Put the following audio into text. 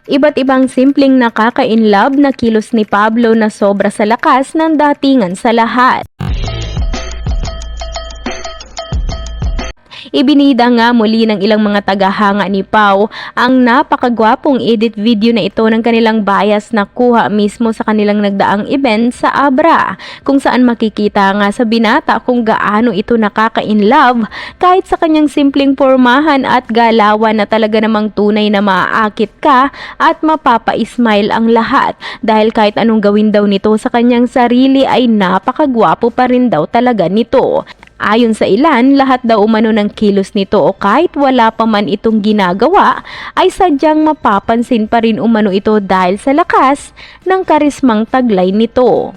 Iba't ibang simpleng nakaka-inlove na kilos ni Pablo na sobra sa lakas ng datingan sa lahat. Ibinida nga muli ng ilang mga tagahanga ni Pau ang napakagwapong edit video na ito ng kanilang bias na kuha mismo sa kanilang nagdaang event sa Abra, kung saan makikita nga sa binata kung gaano ito nakaka-inlove kahit sa kanyang simpleng pormahan at galawan na talaga namang tunay na maaakit ka at mapapa-smile ang lahat dahil kahit anong gawin daw nito sa kanyang sarili ay napakagwapo pa rin daw talaga nito. Ayon sa ilan, lahat daw umano ng kilos nito o kahit wala pa man itong ginagawa ay sadyang mapapansin pa rin umano ito dahil sa lakas ng karismang taglay nito.